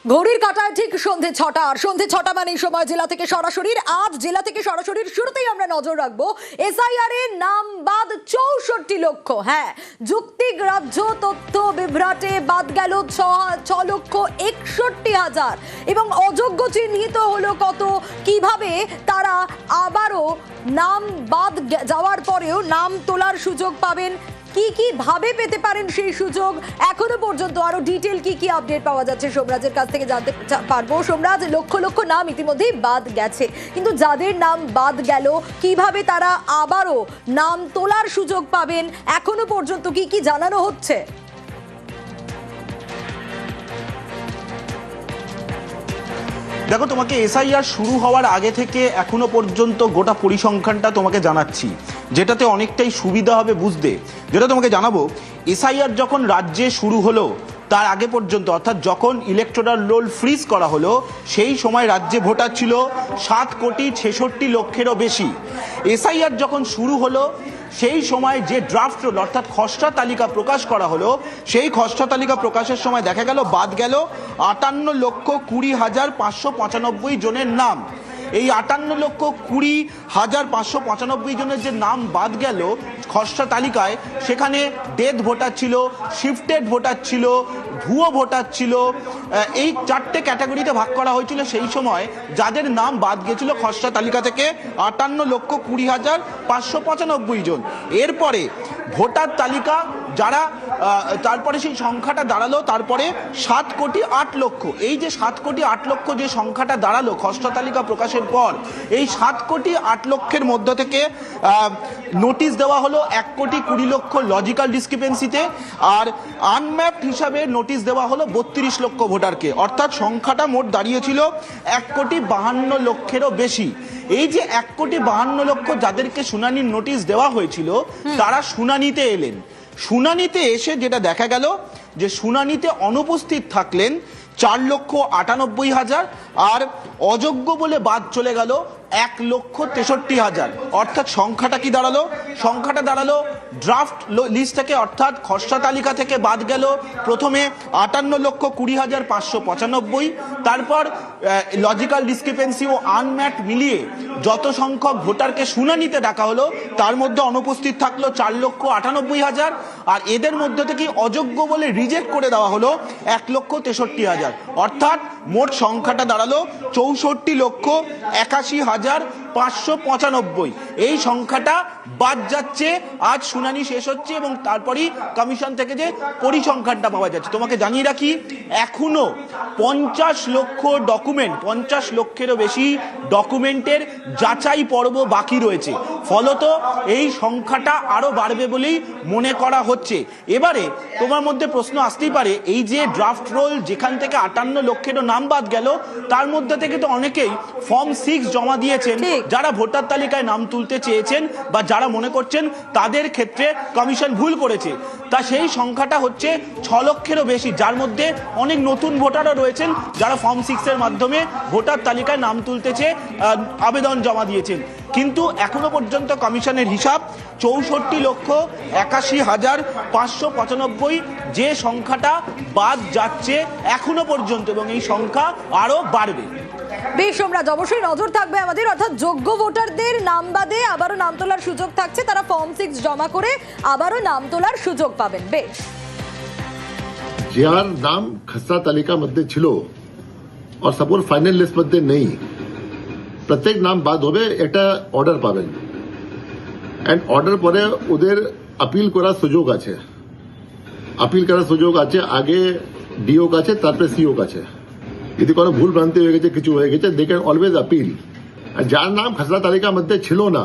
ঘড়ির কাঁটায় ঠিক সন্ধে 6টা আর সন্ধে 6টা মানে সময় জেলা থেকে সরাসরি আজ জেলা থেকে সরাসরি শুরুতেই আমরা নজর রাখবো এসআইআর এর নাম বাদ 64 লক্ষ। হ্যাঁ, যুক্তিগ্রাহ্য তথ্য বিভ্রাটে বাদ গেল 6,61,000 এবং অযোগ্য চিহ্নিত হলো কত, কিভাবে তারা আবারও নাম বাদ যাওয়ার পরেও নাম তোলার সুযোগ পাবেন, কি কি ভাবে পেতে পারেন সেই সুযোগ, এখনো পর্যন্ত আরো ডিটেল কি আপডেট পাওয়া যাচ্ছে সোমরাজের কাছ থেকে জানতে পারবো। সোমরাজ, লক্ষ লক্ষ নাম ইতিমধ্যেই বাদ গেছে, কিন্তু যাদের নাম বাদ গেল কিভাবে তারা আবারও নাম তোলার সুযোগ পাবেন, এখনো পর্যন্ত কি জানানো হচ্ছে? দেখো, তোমাকে এসআইআর শুরু হওয়ার আগে থেকে এখনো পর্যন্ত গোটা পরিসংখ্যানটা তোমাকে জানাচ্ছি, যেটাতে অনেকটাই সুবিধা হবে বুঝতে। যেটা তোমাকে জানাবো, এসআইআর যখন রাজ্যে শুরু হলো তার আগে পর্যন্ত, অর্থাৎ যখন ইলেকটোরাল রোল ফ্রিজ করা হলো, সেই সময় রাজ্যে ভোটার ছিল 7,66,00,000-এরও বেশি। এসআইআর যখন শুরু হলো সেই সময় যে ড্রাফট রোল অর্থাৎ খসড়া তালিকা প্রকাশ করা হলো, সেই খসড়া তালিকা প্রকাশের সময় দেখা গেল বাদ গেল 58,20,595 জনের নাম। এই 58,20,595 জনের যে নাম বাদ গেল খসড়া তালিকায়, সেখানে ডেথ ভোটার ছিল, শিফটেড ভোটার ছিল, ভুয়ো ভোটার ছিল। এই 4টে ক্যাটাগরিতে ভাগ করা হয়েছিল সেই সময়। যাদের নাম বাদ গেছিল খসড়া তালিকা থেকে 58,20,595 জন। এরপরে ভোটার তালিকা যারা, তারপরে সেই সংখ্যাটা দাঁড়ালো তারপরে 7,08,00,000। এই যে 7,08,00,000 যে সংখ্যাটা দাঁড়ালো খসড়া তালিকা প্রকাশের পর, এই 7,08,00,000-এর মধ্য থেকে নোটিশ দেওয়া হলো 1,20,00,000 লজিক্যাল ডিসক্রিপেন্সিতে, আর আনম্যাপড হিসাবে নোটিশ দেওয়া হলো 32 লক্ষ ভোটারকে। অর্থাৎ সংখ্যাটা মোট দাঁড়িয়েছিল 1,52,00,000-এরও বেশি। এই যে 1,52,00,000 যাদেরকে শুনানির নোটিশ দেওয়া হয়েছিল, তারা শুনানিতে এলেন। শুনানিতে এসে যেটা দেখা গেল যে শুনানিতে অনুপস্থিত থাকলেন 4,98,000, আর অযোগ্য বলে বাদ চলে গেল 1,63,000। অর্থাৎ সংখ্যাটা কি দাঁড়ালো? সংখ্যাটা দাঁড়ালো ড্রাফট লিস্ট থেকে, অর্থাৎ খসড়া তালিকা থেকে বাদ গেল প্রথমে 58,20,595, তারপর লজিক্যাল ডিসক্রিপেন্সি ও আনম্যাট মিলিয়ে যত সংখ্যক ভোটারকে শুনানিতে ডাকা হলো তার মধ্যে অনুপস্থিত থাকলো 4,98,000, আর এদের মধ্যে থেকে অযোগ্য বলে রিজেক্ট করে দেওয়া হলো 1,63,000। অর্থাৎ মোট সংখ্যাটা দাঁড়ালো 64,81,595। এই সংখ্যাটা বাদ যাচ্ছে। আজ শুনানি শেষ হচ্ছে এবং তারপরই কমিশন থেকে যে পরিসংখ্যানটা পাওয়া যাচ্ছে। তোমাকে জানিয়ে রাখি, এখনো 50 লক্ষ ডকুমেন্ট, 50 লক্ষেরও বেশি ডকুমেন্টের যাচাই পর্ব বাকি রয়েছে। ফলত এই সংখ্যাটা আরো বাড়বে বলেই মনে করা হচ্ছে। এবারে তোমার মধ্যে প্রশ্ন আসতেই পারে, এই যে ড্রাফট রোল যেখান থেকে 58 লক্ষেরও নাম বাদ গেল, তার মধ্যে থেকে তো অনেকেই ফর্ম 6 জমা দিয়েছেন, যারা ভোটার তালিকায় নাম তুলতে চেয়েছেন বা যারা মনে করছেন তাদের ক্ষেত্রে কমিশন ভুল করেছে। তা সেই সংখ্যাটা হচ্ছে 6 লক্ষেরও বেশি, যার মধ্যে অনেক নতুন ভোটারও রয়েছেন যারা ফর্ম 6 এর মাধ্যমে ভোটার তালিকায় নাম তুলতে চেয়ে আবেদন জমা দিয়েছেন। কিন্তু এখনো পর্যন্ত কমিশনের হিসাব 64,81,595 যে সংখ্যাটা বাদ যাচ্ছে এখনো পর্যন্ত, এবং এই সংখ্যা আরো বাড়বে। বেশ সোমরাজ, অবশ্যই নজর থাকবে আমাদের, অর্থাৎ যোগ্য ভোটারদের নাম বাদে আবারও নাম তোলার সুযোগ থাকছে, তারা ফর্ম 6 জমা করে আবারও নাম তোলার সুযোগ পাবেন। বেশ, যার নাম খসড়া তালিকা মধ্যে ছিল আর সাপোজ ফাইনাল লিস্ট মধ্যে নেই, প্রত্যেক নাম বাদ হবে, একটা অর্ডার পাবেন। এন্ড অর্ডার পরে ওদের আপিল করার সুযোগ আছে। আপিল করার সুযোগ আছে আগে ডিও কাছে, তারপরে সিও কাছে। যদি কোনো ভুল ভ্রান্তি হয়ে গেছে, কিছু হয়ে গেছে, দে ক্যান অলওয়েজ আপিল। আর যার নাম খসড়া তালিকার মধ্যে ছিল না,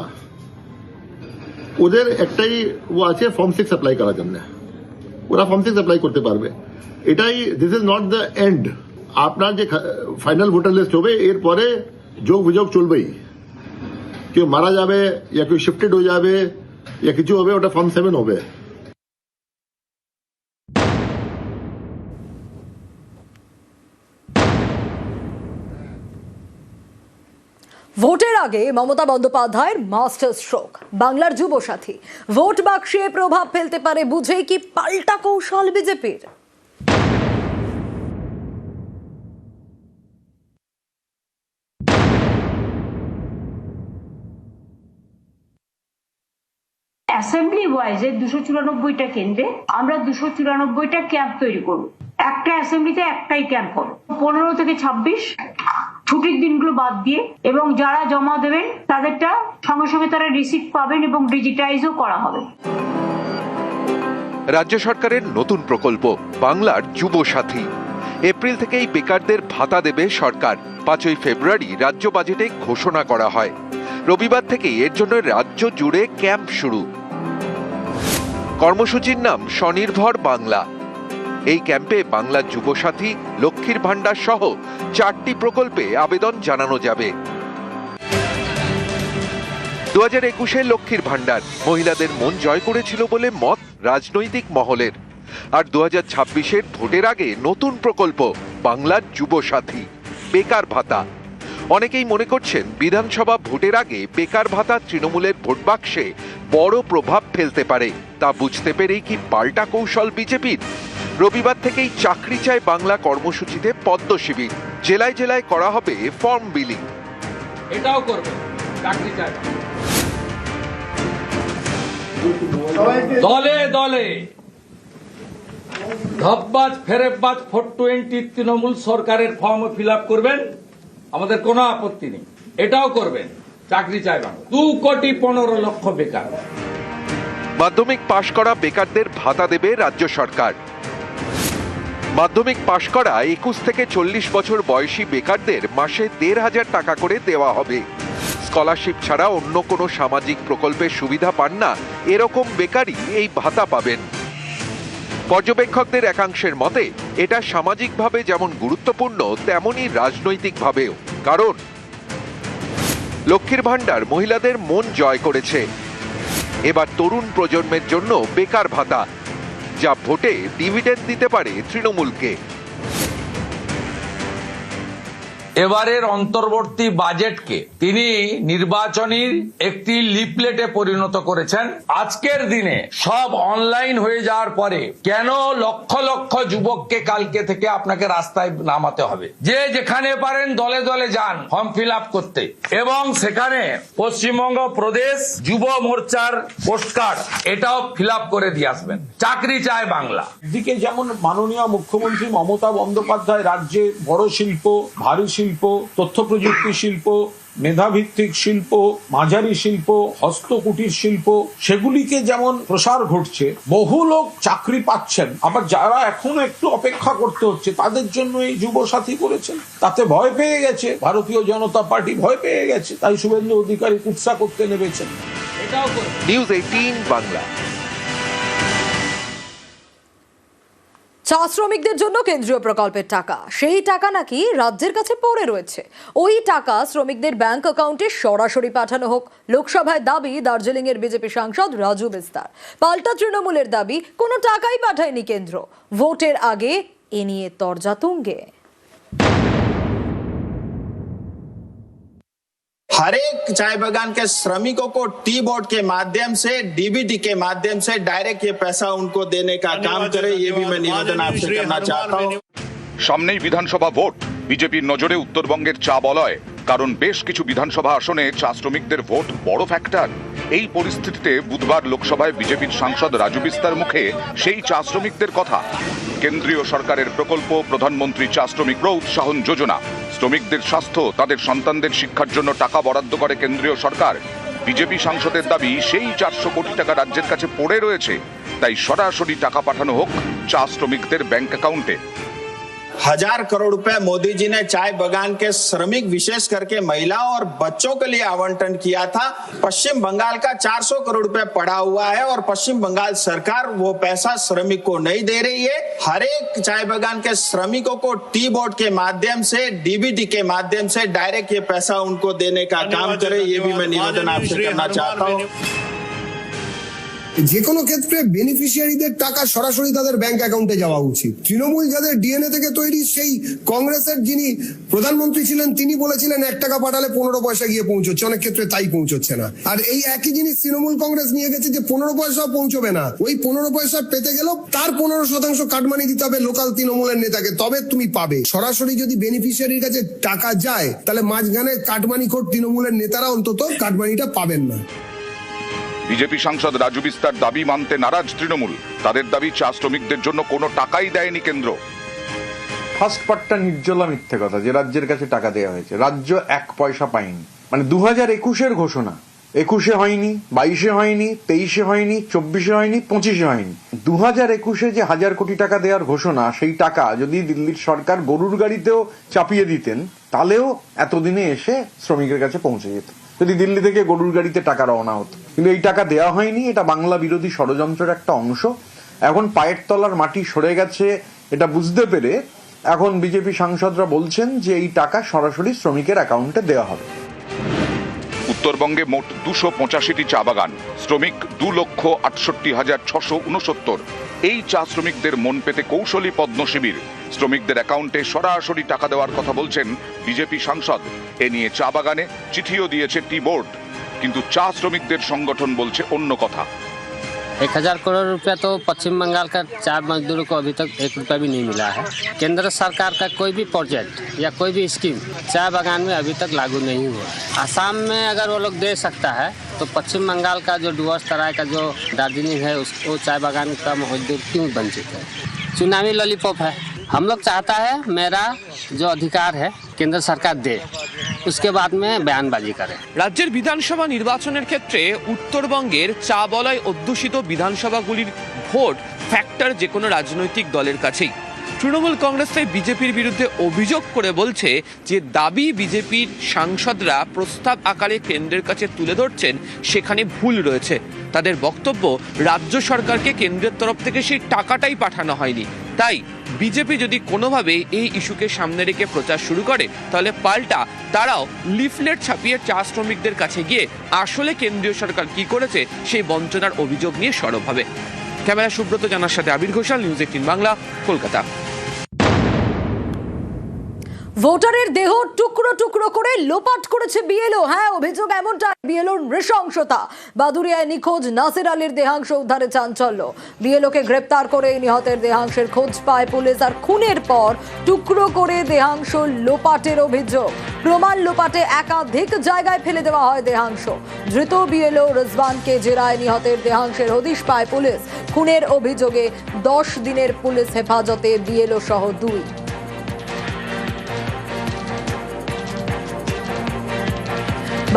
ওদের একটাই ও আছে ফর্ম 6 অ্যাপ্লাই করার জন্য। ওরা ফর্ম 6 অ্যাপ্লাই করতে পারবে। এটাই, this is not the end. আপনার যে ফাইনাল ভোটার লিস্ট হবে, এরপরে যোগ বিযোগ চলবেই। কেউ মারা যাবে, या কেউ শিফটেড হয়ে যাবে, या কিছু হবে, ওটা ফর্ম 7 হবে। ভোটের আগে মমতা বন্দ্যোপাধ্যায়ের মাস্টার স্ট্রোক, বাংলার যুবসাথী ভোট বাক্সে প্রভাব ফেলতে পারে বুঝেই কি পাল্টা কৌশল বিজেপির? অ্যাসেম্বলি ওয়াইজে 294টা কেন্দ্রে আমরা 294টা ক্যাম্প তৈরি করব। একটা অ্যাসেম্বলিতে একটাই ক্যাম্প হবে, 15 থেকে 26 ছুটির দিনগুলো বাদ দিয়ে, এবং যারা জমা দেবেন তাদেরটা সঙ্গে সঙ্গে তারা রিসিপ্ট পাবেন এবং ডিজিটাইজও করা হবে। রাজ্য সরকারের নতুন প্রকল্প বাংলার যুব সাথী। এপ্রিল থেকেই বেকারদের ভাতা দেবে সরকার। 5ই ফেব্রুয়ারি রাজ্য বাজেটে ঘোষণা করা হয়। রবিবার থেকে এর জন্য রাজ্য জুড়ে ক্যাম্প শুরু। কর্মসূচির নাম স্বনির্ভর বাংলা। এই ক্যাম্পে বাংলা যুব সাথী, লক্ষ্মীর ভান্ডার সহ 4টি প্রকল্পে আবেদন জানানো যাবে। 2021-এর লক্ষ্মীর ভান্ডার মহিলাদের মন জয় করেছিল বলে মত রাজনৈতিক মহলের। আর 2026-এর ভোটের আগে নতুন প্রকল্প বাংলার যুব সাথী, বেকার ভাতা। অনেকেই মনে করছেন বিধানসভা ভোটের আগে বেকার ভাতা তৃণমূলের ভোট বাক্সে বড় প্রভাব ফেলতে পারে। তা বুঝতে পেরেই কি পাল্টা কৌশল বিজেপির? রবিবার থেকেই চাকরি চায় বাংলা কর্মসূচিতে পদ্ম শিবির। জেলায় জেলায় করা হবে ফর্ম বিলি। এটাও করবে চাকরি চায়। দলে দলে ধপবাজ ফেরেববাজ 420 তৃণমূল সরকারের ফর্ম ফিল আপ করবেন, আমাদের কোনো আপত্তি নেই। এটাও করবেন চাকরি চায় বাংলা। 2,15,00,000 বেকার। মাধ্যমিক পাশ করা বেকারদের ভাতা দেবে রাজ্য সরকার। মাধ্যমিক পাশ করা 21 থেকে 40 বছর বয়সী বেকারদের মাসে 1,500 টাকা করে দেওয়া হবে। স্কলারশিপ ছাড়া অন্য কোনো সামাজিক প্রকল্পের সুবিধা পান না এরকম বেকারই এই ভাতা পাবেন। পর্যবেক্ষকদের একাংশের মতে এটা সামাজিকভাবে যেমন গুরুত্বপূর্ণ তেমনই রাজনৈতিকভাবেও। কারণ লক্ষ্মীর ভান্ডার মহিলাদের মন জয় করেছে। এবার তরুণ প্রজন্মের জন্য বেকার ভাতা, যা ভোটে ডিভিডেন্ড দিতে পারে তৃণমূলকে। এবারের অন্তর্বর্তী বাজেটকে তিনি নির্বাচনীর একটি লিফলেটে পরিণত করেছেন। আজকের দিনে সব অনলাইন হয়ে যাওয়ার পরে কেন লক্ষ লক্ষ যুবককে কালকে থেকে আপনাকে রাস্তায় নামাতে হবে? যে যেখানে পারেন দলে দলে যান ফর্ম ফিল আপ করতে, এবং সেখানে পশ্চিমবঙ্গ প্রদেশ যুব মোর্চার পোস্টকার্ড এটাও ফিল আপ করে দিয়ে আসবেন। চাকরি চায় বাংলা। এদিকে যেমন মাননীয় মুখ্যমন্ত্রী মমতা বন্দ্যোপাধ্যায় রাজ্যে বড় শিল্প, ভারী শিল্প, তথ্য প্রযুক্তি শিল্প, মেধাভিত্তিক শিল্প, মাঝারি শিল্প, হস্তকুটির শিল্প, সেগুলিকে যেমন প্রসার ঘটছে, বহু লোক চাকরি পাচ্ছেন। আবার যারা এখনো একটু অপেক্ষা করতে হচ্ছে তাদের জন্য এই যুব সাথী করেছেন। তাতে ভয় পেয়ে গেছে ভারতীয় জনতা পার্টি, ভয় পেয়ে গেছে, তাই শুভেন্দু অধিকারী কুৎসা করতে নেমেছেন। এটাও করবে। নিউজ 18 বাংলা। চা শ্রমিকদের জন্য কেন্দ্রীয় প্রকল্পের টাকা, সেই টাকা নাকি রাজ্যের কাছে পড়ে রয়েছে। ওই টাকা শ্রমিকদের ব্যাংক অ্যাকাউন্টে সরাসরি পাঠানো হোক। লোকসভায় দাবি দার্জিলিং এর বিজেপি সাংসদ রাজু বিস্তার। পাল্টা তৃণমূলের দাবি কোনো টাকাই পাঠায়নি কেন্দ্র। ভোটের আগে এ নিয়ে তরজা তুঙ্গে। हर एक चाय बागान के श्रमिकों को टी बोर्ड के माध्यम से, डीबीटी के माध्यम से डायरेक्ट ये पैसा उनको देने का काम करे, ये भी मैं निवेदन आपसे करना चाहता हूँ। সামনেই বিধানসভা ভোট। বিজেপির নজরে উত্তরবঙ্গের চা বলয়, কারণ বেশ কিছু বিধানসভা আসনে চা শ্রমিকদের ভোট বড় ফ্যাক্টর। এই পরিস্থিতিতে বুধবার লোকসভায় বিজেপির সাংসদ রাজু বিস্তার মুখে সেই চা শ্রমিকদের কথা। কেন্দ্রীয় সরকারের প্রকল্প প্রধানমন্ত্রী চা শ্রমিক প্রোৎসাহন যোজনা, শ্রমিকদের স্বাস্থ্য, তাদের সন্তানদের শিক্ষার জন্য টাকা বরাদ্দ করে কেন্দ্রীয় সরকার। বিজেপি সাংসদের দাবি সেই 400 কোটি টাকা রাজ্যের কাছে পড়ে রয়েছে, তাই সরাসরি টাকা পাঠানো হোক চা শ্রমিকদের ব্যাংক অ্যাকাউন্টে। 1000 करोड़ रुपए मोदी जी ने चाय बागान के श्रमिक विशेष करके महिलाओं और बच्चों के लिए आवंटन किया था। पश्चिम बंगाल का 400 करोड़ रुपए पड़ा हुआ है और पश्चिम बंगाल सरकार वो पैसा श्रमिक को नहीं दे रही है। हर एक चाय बागान के श्रमिकों को टी बोर्ड के माध्यम से, डीबीटी के माध्यम से डायरेक्ट ये पैसा उनको देने का काम करे, ये भी मैं निवेदन आपसे करना चाहता हूँ। যে কোনো ক্ষেত্রে বেনিফিশিয়ারিদের টাকা সরাসরি তাদের ব্যাংক অ্যাকাউন্টে যাওয়া উচিত। তৃণমূল যাদের ডিএনএ থেকে তৈরি, সেই কংগ্রেসের যিনি প্রধানমন্ত্রী ছিলেন তিনি বলেছিলেন 1 টাকা পাঠালে 15 পয়সা গিয়ে পৌঁছচ্ছে, অনেক ক্ষেত্রে তাই পৌঁছচ্ছে না। আর এই একই জিনিস তৃণমূল কংগ্রেস নিয়ে গেছে যে 15 পয়সাও পৌঁছবে না। ওই 15 পয়সা পেতে গেলেও তার 15% কাটমানি দিতে হবে লোকাল তৃণমূলের নেতাকে, তবে তুমি পাবে। সরাসরি যদি বেনিফিশিয়ারির কাছে টাকা যায় তাহলে মাঝখানে কাটমানি খোর তৃণমূলের নেতারা অন্তত কাটমানিটা পাবেন না। বিজেপি সাংসদ রাজু বিস্তার দাবি মানতে নারাজ তৃণমূল। তাদের দাবি চা শ্রমিকদের জন্য কোনো টাকাই দেয়নি কেন্দ্র। ফার্স্ট পার্টটা নির্জলা মিথ্যে কথা যে রাজ্যের কাছে টাকা দেওয়া হয়েছে। রাজ্য 1 পয়সা পায়নি। মানে 2021-এর ঘোষণা 21-এ হয়নি, 22-এ হয়নি, 23-এ হয়নি, 24-এ হয়নি, 25-এ হয়নি। 2021-এ যে 1000 কোটি টাকা দেওয়ার ঘোষণা, সেই টাকা যদি দিল্লির সরকার গরুর গাড়িতেও চাপিয়ে দিতেন তাহলেও এতদিনে এসে শ্রমিকের কাছে পৌঁছে যেত, যদি দিল্লি থেকে গরুর গাড়িতে টাকা রওনা হতো। কিন্তু এই টাকা দেওয়া হয়নি। এটা বাংলা বিরোধী ষড়যন্ত্রের একটা অংশ। এখন পায়ের তলার মাটি সরে গেছে এটা বুঝতে পেরে এখন বিজেপি সাংসদরা বলছেন যে এই টাকা সরাসরি শ্রমিকের অ্যাকাউন্টে দেওয়া হবে। উত্তরবঙ্গে মোট 285টি চা বাগান, শ্রমিক 2,68,669। এই চা শ্রমিকদের মন পেতে কৌশলী পদ্ম শিবির। শ্রমিকদের অ্যাকাউন্টে সরাসরি টাকা দেওয়ার কথা বলছেন বিজেপি সাংসদ। এ নিয়ে চা বাগানে চিঠিও দিয়েছে টি বোর্ড, কিন্তু চা শ্রমিকদের সংগঠন বলছে অন্য কথা। 1000 करोड़ रुपया तो पश्चिम बंगाल का चाय मजदूरों को अभी तक 1 रुपया भी नहीं मिला है। केंद्र सरकार का कोई भी प्रोजेक्ट या कोई भी स्कीम चाय बागान में अभी तक लागू नहीं हुआ। आसाम में अगर वो लोग दे सकता है तो पश्चिम बंगाल का जो डुवर्स तराई का जो दार्जिलिंग है वो चाय बागान का मजदूर क्यों वंचित है? चुनावी लॉलीपॉप है। हम लोग चाहता है मेरा जो अधिकार है केंद्र सरकार दे, उसके बाद में बयानबाजी करे। রাজ্যের বিধানসভা নির্বাচনের ক্ষেত্রে উত্তরবঙ্গের চা বলয় অধ্যুষিত বিধানসভাগুলির ভোট ফ্যাক্টর যে কোনো রাজনৈতিক দলের কাছেই। তৃণমূল কংগ্রেস তাই বিজেপির বিরুদ্ধে অভিযোগ করে বলছে যে দাবি বিজেপির সাংসদরা প্রস্তাব আকারে কেন্দ্রের কাছে তুলে ধরছেন সেখানে ভুল রয়েছে। তাদের বক্তব্য রাজ্য সরকারকে কেন্দ্রের তরফ থেকে সেই টাকাটাই পাঠানো হয়নি। তাই বিজেপি যদি কোনোভাবে এই ইস্যুকে সামনে রেখে প্রচার শুরু করে তাহলে পাল্টা তারাও লিফলেট ছাপিয়ে চা শ্রমিকদের কাছে গিয়ে আসলে কেন্দ্রীয় সরকার কি করেছে সেই বঞ্চনার অভিযোগ নিয়ে সরব হবে। ক্যামেরা সুব্রত জানার সাথে আবির ঘোষাল, নিউজ 18 বাংলা, কলকাতা। ভোটারের দেহ টুকরো টুকরো করে লোপাট করেছে বিএলও। হ্যাঁ, অভিযোগ এমনটা, বিএলওর নৃশংসতা। বাদুড়িয়ায় নিখোঁজ নাসির আলীর দেহাংশ উদ্ধারে চাঞ্চল্য। বিএলওকে গ্রেপ্তার করে নিহতের দেহাংশের খোঁজ পায় পুলিশ। আর খুনের পর টুকরো করে দেহাংশ লোপাটের অভিযোগ। প্রমাণ লোপাটে একাধিক জায়গায় ফেলে দেওয়া হয় দেহাংশ। ধৃত বিএলও রিজওয়ানকে জেরায় নিহতের দেহাংশের হদিশ পায় পুলিশ। খুনের অভিযোগে 10 দিনের পুলিশ হেফাজতে বিএলও সহ 2।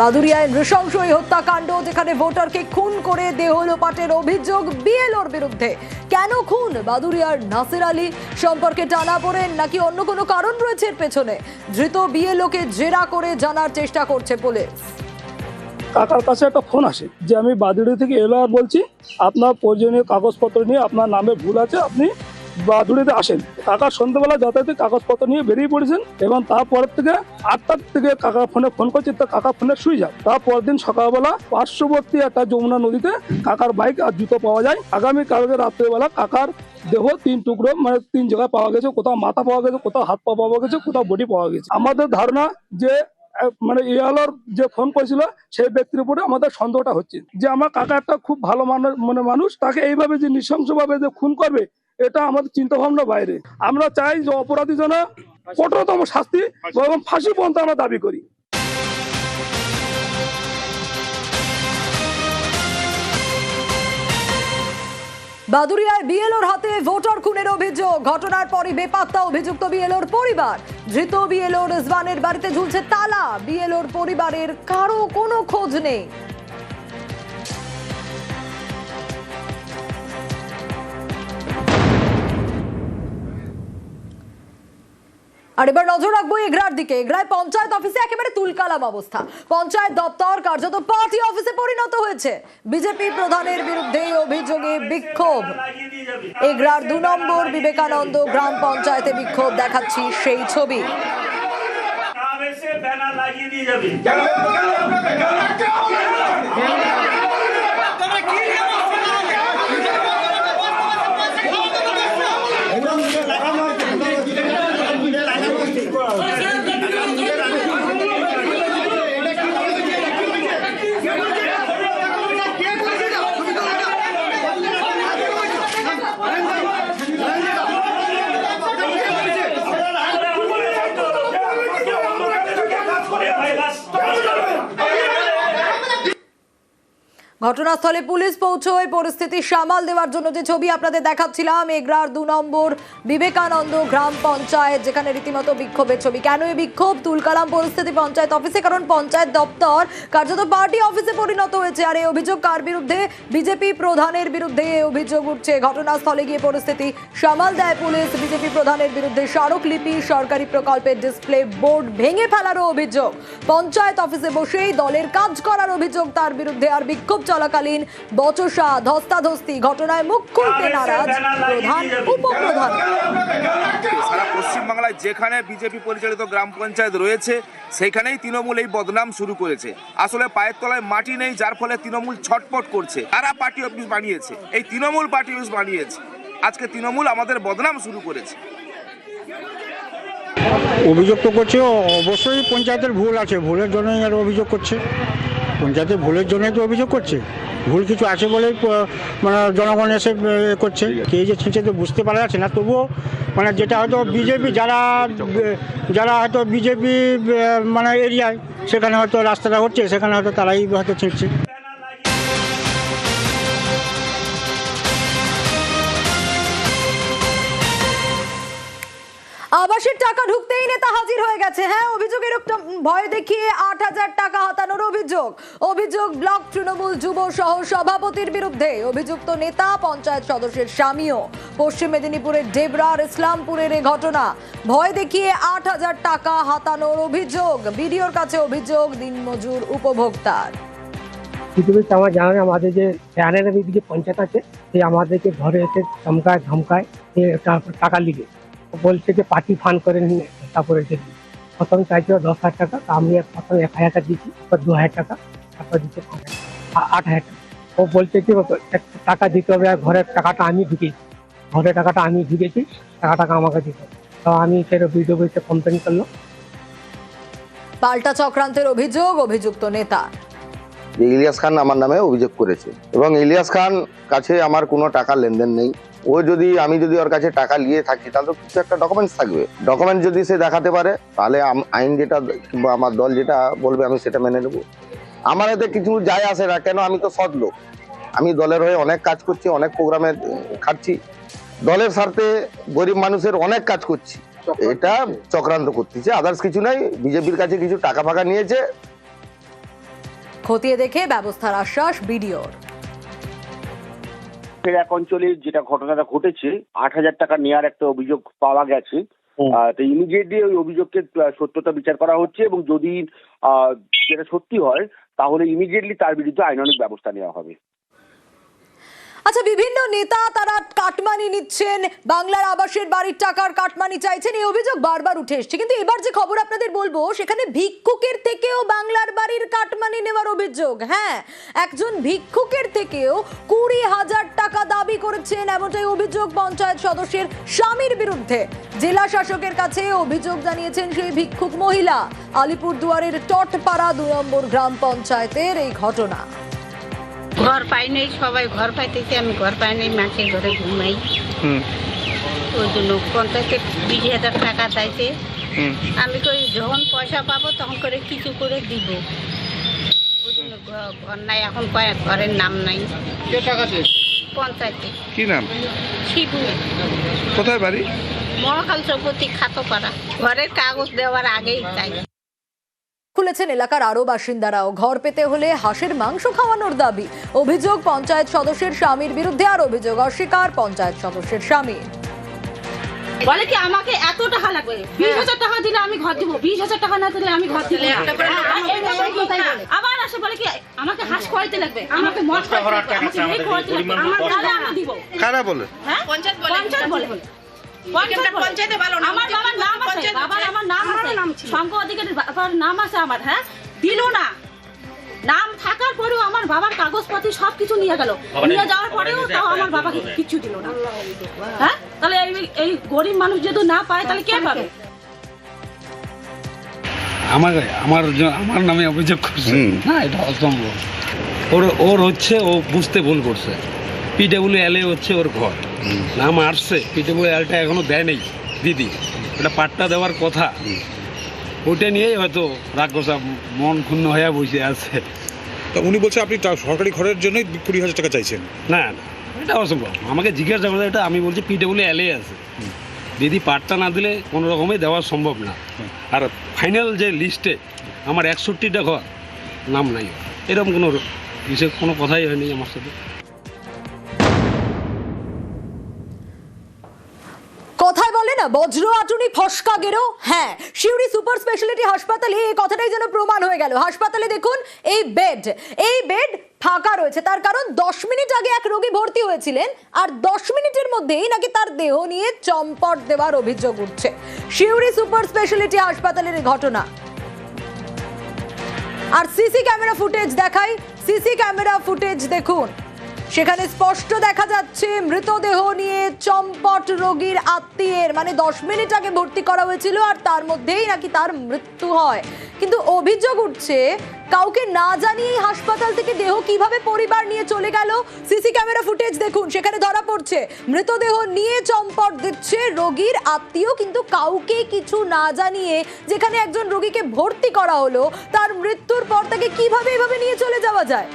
বাদুড়িয়ায় নৃশংস এই হত্যাকাণ্ড, যেখানে ভোটারকে খুন করে দেহ লোপাটের অভিযোগ বিএলওর বিরুদ্ধে। কেন খুন? বাদুড়িয়ার নাসির আলী সম্পর্কে টানাপোড়েন নাকি অন্য কোনো কারণ রয়েছে এর পেছনে? ধৃত বিএলওকে জেরা করে জানার চেষ্টা করছে পুলিশ। কাকার কাছে একটা ফোন আসে যে আমি বাদুড়ি থেকে এলো আর বলছি আপনার প্রয়োজনীয় কাগজপত্র নিয়ে আপনার নামে ভুল আছে, আপনি বাদুড়িতে আসেন। কাকা সন্ধ্যাবেলা যাতায়াতে কাগজপত্র নিয়ে বেরিয়ে পড়েছেন এবং তারপরের থেকে 8টার থেকে কাকা ফোন করছে, তো কাকা ফোনে শুয়ে যায়। তারপর দিন সকালবেলা পার্শ্ববর্তী একটা যমুনা নদীতে কাকার বাইক আর জুতো পাওয়া যায়। আগামী কালকে রাত্রেবেলা কাকার দেহ 3 টুকরো, মানে 3 জায়গায় পাওয়া গেছে। কোথাও মাথা পাওয়া গেছে, কোথাও হাত পা পাওয়া গেছে, কোথাও বডি পাওয়া গেছে। আমাদের ধারণা যে মানে ইয়ালোর যে ফোন করেছিল সেই ব্যক্তির উপরে আমাদের সন্দেহটা হচ্ছে যে আমার কাকা একটা খুব ভালো মানুষ, তাকে এইভাবে যে নৃশংসভাবে যে খুন করবে এটা আমাদের চিন্তা ভাবনা বাইরে। আমরা চাই যে অপরাধী যেন কঠোরতম শাস্তি এবং ফাঁসি পর্যন্ত আমরা দাবি করি। বাদুড়িয়ায় বিএলওর হাতে ভোটার খুনের অভিযোগ। ঘটনার পরই বেপাত্তা অভিযুক্ত বিএলওর পরিবার। ধৃত বিএলও রিজওয়ানের বাড়িতে ঝুলছে তালা। বিএলওর পরিবারের কারো কোনো খোঁজ নেই। আর এবার নজর রাখবো এগরার দিকে। এগরায় পঞ্চায়েত অফিসে একেবারে তুলকালাম অবস্থা। পঞ্চায়েত দপ্তর কার্যত পার্টি অফিসে পরিণত হয়েছে। বিজেপি প্রধানের বিরুদ্ধে অভিযোগে বিক্ষোভ। এগরার 2 নম্বর বিবেকানন্দ গ্রাম পঞ্চায়েতে বিক্ষোভ দেখাচ্ছি সেই ছবি। ঘটনাস্থলে পুলিশ পৌঁছয় পরিস্থিতি সামাল দেওয়ার জন্য। যে ছবি আপনাদের দেখাচ্ছিলাম এগরার 2 নম্বর বিবেকানন্দ গ্রাম পঞ্চায়েত, যেখানে রীতিমতো বিক্ষোভের ছবি। কেন এই বিক্ষোভ? তুলকালাম পরিস্থিতি পঞ্চায়েত অফিসে, কারণ পঞ্চায়েত দপ্তর কার্যত পার্টি অফিসে পরিণত হয়েছে। আর এই অভিযোগ কার বিরুদ্ধে? বিজেপি প্রধানের বিরুদ্ধে অভিযোগ উঠছে। ঘটনাস্থলে গিয়ে পরিস্থিতি সামাল দেয় পুলিশ। বিজেপি প্রধানের বিরুদ্ধে স্মারকলিপি, সরকারি প্রকল্পের ডিসপ্লে বোর্ড ভেঙে ফেলারও অভিযোগ। পঞ্চায়েত অফিসে বসেই দলের কাজ করার অভিযোগ তার বিরুদ্ধে। আর বিক্ষোভ চলাকালীন বচসা, ধস্তাধস্তি, ঘটনায় মুখ খুলতে নারাজ প্রধান, উপপ্রধান। সারা পশ্চিমবাংলায় যেখানে বিজেপি পরিচালিত গ্রাম পঞ্চায়েত রয়েছে সেখানেই তৃণমূল এই বদনাম শুরু করেছে। আসলে পায়ের তলায় মাটি নেই, যার ফলে তৃণমূল ছটপট করছে। তারা পার্টি অফিস বানিয়েছে, এই তৃণমূল পার্টি অফিস বানিয়েছে। আজকে তৃণমূল আমাদের বদনাম শুরু করেছে। অভিযোগ তো করছে, অবশ্যই পঞ্চায়েতের ভুল আছে, ভুলের জন্যই আর অভিযোগ করছে। পঞ্চায়েতের ভুলের জন্যই তো অভিযোগ করছে। ভুল কিছু আছে বলেই মানে জনগণ এসে করছে। কে যে ছিঁচে তো বুঝতে পারা যাচ্ছে না, তবুও মানে যেটা হয়তো বিজেপি যারা হয়তো বিজেপি মানে এরিয়ায় সেখানে হয়তো রাস্তাটা হচ্ছে, সেখানে হয়তো তারাই হয়তো ছিঁচছে। আবাসের টাকা ঢুকতেই নেতা হাজির হয়ে গেছে। হ্যাঁ, অভিযোগের ভয় দেখিয়ে 8,000 টাকা হাতানোর অভিযোগ ব্লক তৃণমূল যুব সহ সভাপতির বিরুদ্ধে। অভিযুক্ত নেতা পঞ্চায়েত সদস্যের স্বামীও। পশ্চিম মেদিনীপুরের ডেবরার ইসলামপুরের এই ঘটনা। ভয় দেখিয়ে 8,000 টাকা হাতানোর অভিযোগ। বিডিওর কাছে অভিযোগ দিনমজুর উপভোক্তার। পৃথিবীতে আমার জানা নেই, আমাদের যে ফ্যানের যে পঞ্চায়েত আছে সে আমাদেরকে ঘরে এসে ধমকায় টাকা লিখে বলছে যে পার্টি ফান্ড করে নিয়ে, তারপরে প্রথম চাইছিল 10,000 টাকা, আমি প্রথম 1,000 টাকা দিচ্ছি, 2,000 টাকা, তারপর দিচ্ছে 8,000 টাকা। ও বলছে কি টাকা দিতে হবে, ঘরের টাকাটা আমি ঢুকেছি, টাকাটা আমাকে দিতে হবে। তো আমি সেটা ভিডিও বসে কমপ্লেন করলো। পাল্টা চক্রান্তের অভিযুক্ত নেতা ইলিয়াস খান আমার নামে অভিযোগ করেছে, এবং ইলিয়াস খান কাছে আমার কোনো টাকা লেনদেন নেই। আমি যদি ওর কাছে টাকা নিয়ে থাকি তাহলে তো কিছু একটা ডকুমেন্টস থাকবে। ডকুমেন্ট যদি সে দেখাতে পারে তাহলে আইন যেটা কিংবা আমার দল যেটা বলবে আমি সেটা মেনে নেব। আমার এতে কিছু যায় আসে না। কেন? আমি তো সৎ লোক, আমি দলের হয়ে অনেক কাজ করছি, অনেক প্রোগ্রামে খাটছি, দলের স্বার্থে গরিব মানুষের অনেক কাজ করছি। এটা চক্রান্ত করতেছে, আদার্স কিছু নাই। বিজেপির কাছে কিছু টাকা ফাঁকা নিয়েছে, খতিয়ে দেখে ব্যবস্থার আশ্বাস বিডিওর। এক অঞ্চলে যেটা ঘটনাটা ঘটেছে 8,000 টাকা নেওয়ার একটা অভিযোগ পাওয়া গেছে। তো ইমিডিয়েটলি ওই অভিযোগকে সত্যতা বিচার করা হচ্ছে, এবং যদি যেটা সত্যি হয় তাহলে ইমিডিয়েটলি তার বিরুদ্ধে আইনানুগ ব্যবস্থা নেওয়া হবে। আচ্ছা, বিভিন্ন নেতা তারা কাটমানি নিচ্ছেন, বাংলার আবাসের বাড়ির টাকার কাটমানি চাইছেন, এই অভিযোগ বারবার উঠে এসছে। কিন্তু এবার যে খবর আপনাদের বলবো সেখানে ভিক্ষুকের থেকেও বাংলার বাড়ির কাটমানি নেওয়ার অভিযোগ। হ্যাঁ, একজন ভিক্ষুকের থেকেও 20,000 টাকা দাবি করেছেন, এমনটাই অভিযোগ পঞ্চায়েত সদস্যের স্বামীর বিরুদ্ধে। জেলা শাসকের কাছে অভিযোগ জানিয়েছেন সেই ভিক্ষুক মহিলা। আলিপুরদুয়ারের টটপাড়া 2 নম্বর গ্রাম পঞ্চায়েতের এই ঘটনা। ঘর পাই নাই, সবাই ঘর পাইতেছে, আমি ঘর পাই নাই, মাসের ঘরে ঘুমাই। ওই জন্য পঞ্চায়েতে 20,000 টাকা চাইছে। আমি কই যখন পয়সা পাবো তখন করে কিছু করে দিব। ওই জন্য ঘর নাই, এখন ঘরের নাম নাই। পঞ্চায়েতে। কি নাম? শিবু। কোথায় বাড়ি? মহাকাল চৌপতি, খাতোপাড়া। ঘরের কাগজ দেওয়ার আগেই চাই। খুলেছেন এলাকার আরো বাসিন্দারাও। ঘর পেতে হলে হাঁসের মাংস খাওয়ানোর দাবি। অভিযোগ পঞ্চায়েত সদস্যের স্বামীর বিরুদ্ধে। আর অভিযোগ অস্বীকার পঞ্চায়েত সদস্যের স্বামী। বলে কি আমাকে এত টাকা লাগবে, 20,000 টাকা দিলে আমি ঘর দিব, 20,000 টাকা না দিলে আমি ঘর দিব। আবার আসে বলে কি আমাকে হাঁস খাওয়াইতে লাগবে, আমাকে মদ খাওয়াইতে লাগবে, আমাকে এই খাওয়াইতে লাগবে, আমার তাহলে আমি দিব। কারা বলে? হ্যাঁ, পঞ্চায়েত বলে। পঞ্চায়েতে ভালো না, আমার বাবার নাম আছে, আমার নাম আছে, সংঘ অধিকারীর বাবার নাম আছে আমার। হ্যাঁ, দিল না। নাম থাকার পরেও আমার বাবার কাগজপত্র সবকিছু নিয়ে গেল। নিয়ে যাওয়ার পরেও তাও আমার বাবাকে কিছু দিল না। হ্যাঁ, তাহলে এই গরিব মানুষ যদি না পায় তাহলে কে পাবে? আমার নামে অভিযোগ করছে না, এটা অসম্ভব। ওর হচ্ছে ও বুঝতে ভুল করছে। PWL হচ্ছে ওর ঘর, নাম আসছে, PWLটা এখনো দেয় নেই দিদি, এটা পাট্টা দেওয়ার কথা। ওইটা নিয়েই হয়তো রাগ গোসা মন ক্ষুণ্ণ হয়ে বসে আছে। তা উনি বলছে আপনি সরকারি ঘরের জন্যই 20,000 টাকা চাইছেন। না না, এটা অসম্ভব। আমাকে জিজ্ঞাসা করে, এটা আমি বলছি PWL আছে, যদি পাট্টা না দিলে কোনো রকমে দেওয়া সম্ভব না। আর ফাইনাল যে লিস্টে আমার 61টা ঘর নাম নাই, এরকম কোনো বিশেষ কোনো কথাই হয়নি আমার সাথে। কথায় বলে না বজ্র আটুনি ফসকা গেরো, হ্যাঁ সিউড়ি সুপার স্পেশালিটি হাসপাতালে এই কথাটাই যেন প্রমাণ হয়ে গেল। হাসপাতালে দেখুন এই বেড ফাঁকা রয়েছে, তার কারণ 10 মিনিট আগে এক রোগী ভর্তি হয়েছিলেন আর 10 মিনিটের মধ্যেই নাকি তার দেহ নিয়ে চম্পট দেওয়ার অভিযোগ উঠছে। সিউড়ি সুপার স্পেশালিটি হাসপাতালের ঘটনা। আর সিসি ক্যামেরা ফুটেজ দেখাই, সিসি ক্যামেরা ফুটেজ দেখুন, সেখানে স্পষ্ট দেখা যাচ্ছে মৃতদেহ নিয়ে চম্পট রোগীর আত্মীয়ের, মানে 10 মিনিট আগে ভর্তি করা হয়েছিল আর তার মধ্যেই নাকি তার মৃত্যু হয়। কিন্তু অভিযোগ উঠছে কাউকে না জানিয়ে হাসপাতাল থেকে দেহ কিভাবে পরিবার নিয়ে চলে গেল। সিসি ক্যামেরা ফুটেজ দেখুন, সেখানে ধরা পড়ছে মৃতদেহ নিয়ে চম্পট দিচ্ছে রোগীর আত্মীয়, কিন্তু কাউকে কিছু না জানিয়ে যেখানে একজন রোগীকে ভর্তি করা হলো তার মৃত্যুর পর তাকে কিভাবে এভাবে নিয়ে চলে যাওয়া যায়,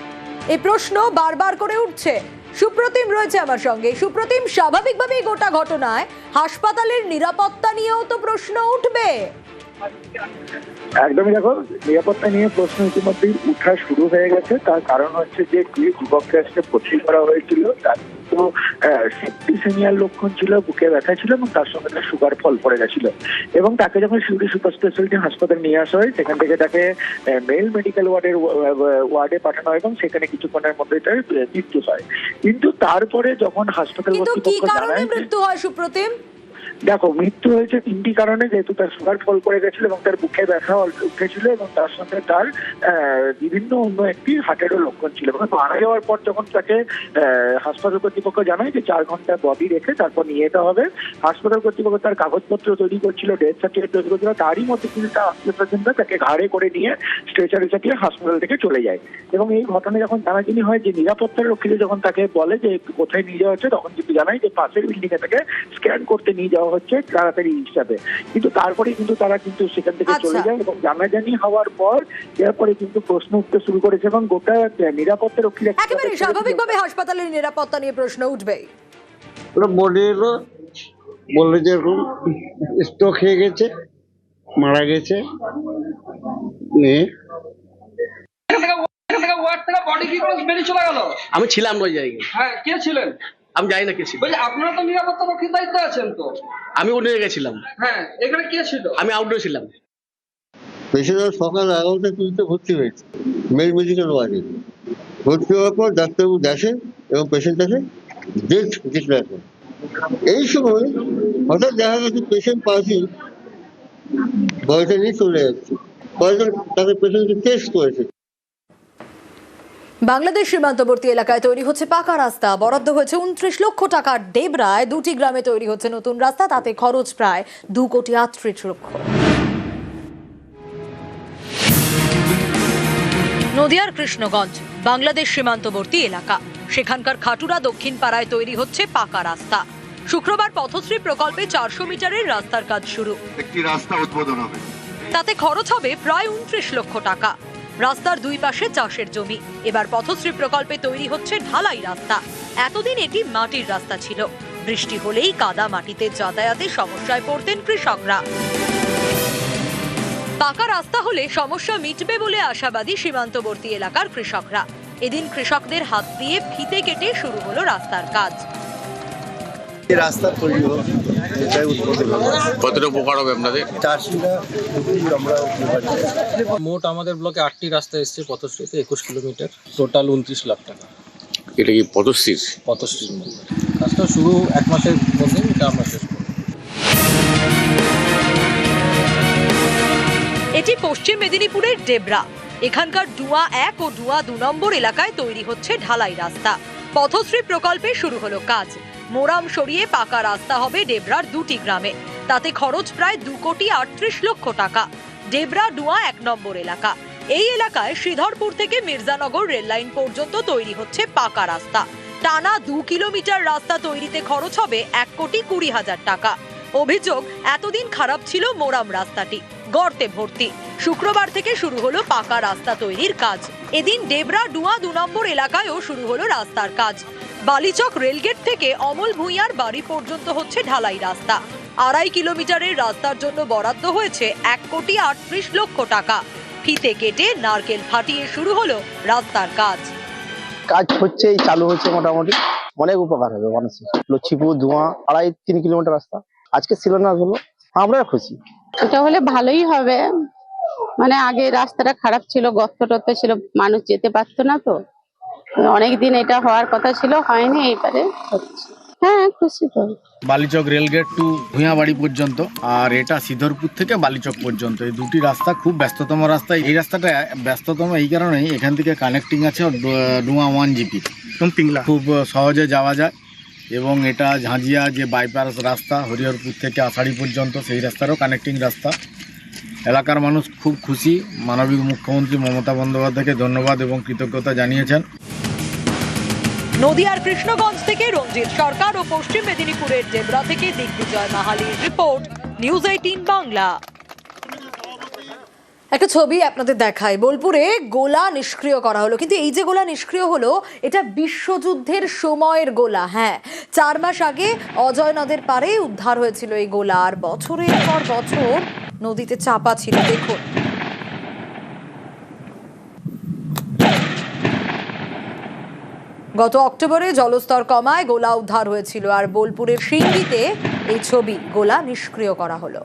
এই প্রশ্ন বারবার করে উঠছে। সুপ্রতিম রয়েছে আমার সঙ্গে। সুপ্রতিম, স্বাভাবিকভাবেই গোটা ঘটনায় হাসপাতালের নিরাপত্তা নিয়েও তো প্রশ্ন উঠবে। একদমই, দেখো নিরাপত্তা নিয়ে প্রশ্ন ইতিমধ্যেই উঠা শুরু হয়ে গেছে। তার কারণ হচ্ছে যে যুবককে আজকে ভর্তি করা হয়েছিল, তার তো সিনিয়র লক্ষণ ছিল, বুকে ব্যথা ছিল এবং তার সঙ্গে তার সুগার ফল পড়ে গেছিল। এবং তাকে যখন সিউড়ি সুপার স্পেশালিটি হাসপাতালে নিয়ে আসা হয়, সেখান থেকে তাকে মেল মেডিকেল ওয়ার্ডে পাঠানো হয় এবং সেখানে কিছুক্ষণের মধ্যে তার মৃত্যু হয়। কিন্তু তারপরে যখন হাসপাতাল কর্তৃপক্ষ জানায় মৃত্যু হয় সুপ্রতিম, দেখো মৃত্যু হয়েছে 3টি কারণে, যেহেতু তার সুগার ফল করে গেছিল এবং তার বুকে ব্যথা উঠেছিল এবং তার সঙ্গে তার বিভিন্ন অন্য একটি হার্টেরও লক্ষণ ছিল। এবং মারা যাওয়ার পর যখন তাকে হাসপাতাল কর্তৃপক্ষ জানায় যে 4 ঘন্টা বডি রেখে তারপর নিয়ে যেতে হবে, হাসপাতাল কর্তৃপক্ষ তার কাগজপত্র তৈরি করছিল, ডেথ সার্টিফিকেট তৈরি করছিল, তারই মধ্যে কিন্তু তার আত্মীয়স্বজনরা তাকে ঘাড়ে করে নিয়ে স্ট্রেচারে চাপিয়ে হাসপাতাল থেকে চলে যায়। এবং এই ঘটনা যখন জানাজানি হয়, যে নিরাপত্তার রক্ষীরা যখন তাকে বলে যে কোথায় নিয়ে যাওয়া হচ্ছে, তখন কিন্তু জানায় যে পাশের বিল্ডিং এ তাকে স্ক্যান করতে নিয়ে যাওয়া হচ্ছে তাড়াতাড়ি হিসাবে। কিন্তু তারপরে কিন্তু তারা কিন্তু সেখান থেকে চলে যায় এবং জানাজানি হওয়ার পর এরপরে কিন্তু প্রশ্ন উঠতে শুরু করেছে এবং গোটা নিরাপত্তা রক্ষীরা একেবারে স্বাভাবিকভাবে হাসপাতালের নিরাপত্তা নিয়ে প্রশ্ন উঠবে। বডি এলো, বললো যে স্ট্রোক হয়ে গেছে, মারা গেছে। আমি ছিলাম ওই জায়গায়। হ্যাঁ, কে ছিলেন? আমি জানি না কে ছিল। আপনারা তো নিরাপত্তা রক্ষীর দায়িত্বে আছেন তো। আমি ওখানে গেছিলাম। হ্যাঁ, এখানে কে ছিল? আমি আউটডোর ছিলাম। পেশেন্ট সকাল 11টা ভর্তি হয়েছে মেল মেডিকেল ওয়ার্ডে। ভর্তি হওয়ার পর ডাক্তারবাবু দেখেন এবং পেশেন্টটাকে ডেথ ডিক্লেয়ার করেন। এই সময় হঠাৎ দেখা গেছে পেশেন্ট পাশে বয়সে নিয়ে চলে যাচ্ছে। কয়েকজন তাকে পেশেন্টকে টেস্ট করেছে। বাংলাদেশ সীমান্তবর্তী এলাকায় তৈরি হচ্ছে পাকা রাস্তা। বরাদ্দ হয়েছে 29 লক্ষ টাকার। ডেবরায় 2টি গ্রামে তৈরি হচ্ছে নতুন রাস্তা, তাতে খরচ প্রায় 2,38 লক্ষ। নদিয়ার কৃষ্ণগঞ্জ বাংলাদেশ সীমান্তবর্তী এলাকা, সেখানকার খাটুরা দক্ষিণ পাড়ায় তৈরি হচ্ছে পাকা রাস্তা। শুক্রবার পথশ্রী প্রকল্পে 400 মিটারের রাস্তার কাজ শুরু। একটি রাস্তা উদ্বোধন হবে, তাতে খরচ হবে প্রায় 29 লক্ষ টাকা। রাস্তার দুই পাশে চাষের জমি। এবার পথশ্রী প্রকল্পে তৈরি হচ্ছে ঢালাই রাস্তা। এতদিন এটি মাটির রাস্তা ছিল, বৃষ্টি হলেই কাদা মাটিতে যাতায়াতে সমস্যায় পড়তেন কৃষকরা। পাকা রাস্তা হলে সমস্যা মিটবে বলে আশাবাদী সীমান্তবর্তী এলাকার কৃষকরা। এদিন কৃষকদের হাত দিয়ে ফিতে কেটে শুরু হলো রাস্তার কাজ। রাস্তা তৈরি হোক, এটাই উদ্বোধন হবে। কতটা উপকার হবে আপনাদের? চাষিরা আমরা মোট আমাদের ব্লকে 8টি রাস্তা এসছে পথশ্রীতে, 21 কিলোমিটার, টোটাল 29 লাখ টাকা। এটা কি পথশ্রীর মধ্যে কাজটা শুরু 1 মাসের মধ্যে এটা আমরা শেষ করব। এটি পশ্চিম মেদিনীপুরের ডেবরা। এখানকার ডুয়া 1 ও ডুয়া 2 নম্বর এলাকায় তৈরি হচ্ছে ঢালাই রাস্তা। পথশ্রী প্রকল্পে শুরু হলো কাজ। মোরাম সরিয়ে পাকা রাস্তা হবে ডেবরার 2টি গ্রামে, তাতে খরচ প্রায় 2,38 লক্ষ টাকা। ডেবরা ডুয়া 1 নম্বর এলাকা। এই এলাকায় শ্রীধরপুর থেকে মির্জানগর রেল লাইন পর্যন্ত তৈরি হচ্ছে পাকা রাস্তা। টানা 2 কিলোমিটার রাস্তা তৈরিতে খরচ হবে 1,20,00,000 টাকা। অভিযোগ, এতদিন খারাপ ছিল মোরাম রাস্তাটি। গর্তে ভর্তি। শুক্রবার থেকে শুরু হলো পাকা রাস্তা তৈরির কাজ। এদিন ডেবরা ডুয়া 2 নম্বর এলাকায়ও শুরু হলো রাস্তার কাজ। বালিচক রেলগেট থেকে অমল ভূঁইয়ার বাড়ি পর্যন্ত হচ্ছে ঢালাই রাস্তা। 2.5 কিলোমিটারের রাস্তার জন্য বরাদ্দ হয়েছে 1,38,00,000 টাকা। ফিতে কেটে নারকেল ফাটিয়ে শুরু হলো রাস্তার কাজ। কাজ হচ্ছে, চালু হচ্ছে, মোটামুটি অনেক উপকার হবে মানুষের। লক্ষ্মীপুর ধোঁয়া 2.5-3 কিলোমিটার রাস্তা আজকে শিলান্যাস হলো, আমরা খুশি। এটা হলে ভালোই হবে, মানে আগে রাস্তাটা খারাপ ছিল, গর্ত টর্ত ছিল, মানুষ যেতে পারতো না, তো অনেকদিন এটা হওয়ার কথা ছিল, হয়নি, এইবারে হচ্ছে। হ্যাঁ খুশি তো। বালিচক রেলগেট টু ভূঁয়াবাড়ি পর্যন্ত, আর এটা সিধরপুর থেকে বালিচক পর্যন্ত, এই দুটি রাস্তা খুব ব্যস্ততম রাস্তা। এই রাস্তাটা ব্যস্ততম এই কারণেই এখান থেকে কানেক্টিং আছে ডুয়া 1 জিপি, খুব সহজে যাওয়া যায়। এবং এটা ঝাঁঝিয়া যে বাইপাস রাস্তা হরিহরপুর থেকে আষাঢ়ি পর্যন্ত, সেই রাস্তারও কানেক্টিং রাস্তা। এলাকার মানুষ খুব খুশি। মাননীয় মুখ্যমন্ত্রী মমতা বন্দ্যোপাধ্যায়কে ধন্যবাদ এবং কৃতজ্ঞতা জানিয়েছেন। নদিয়ার কৃষ্ণগঞ্জ থেকে রঞ্জিত সরকার ও পশ্চিম মেদিনীপুরের ডেবরা থেকে দিগ্বিজয় মাহালির রিপোর্ট, নিউজ 18 বাংলা। একটা ছবি আপনাদের দেখায়। বোলপুরে গোলা নিষ্ক্রিয় করা হলো, কিন্তু এই যে গোলা নিষ্ক্রিয় হলো এটা বিশ্বযুদ্ধের সময়ের গোলা। হ্যাঁ, 4 মাস আগে অজয় নদের পাড়ে উদ্ধার হয়েছিল এই গোলা, আর বছরের পর বছর নদীতে চাপা ছিল। দেখুন, গত অক্টোবরে জলস্তর কমায় গোলা উদ্ধার হয়েছিল, আর বোলপুরের সিঙ্গিতে এই ছবি, গোলা নিষ্ক্রিয় করা হলো।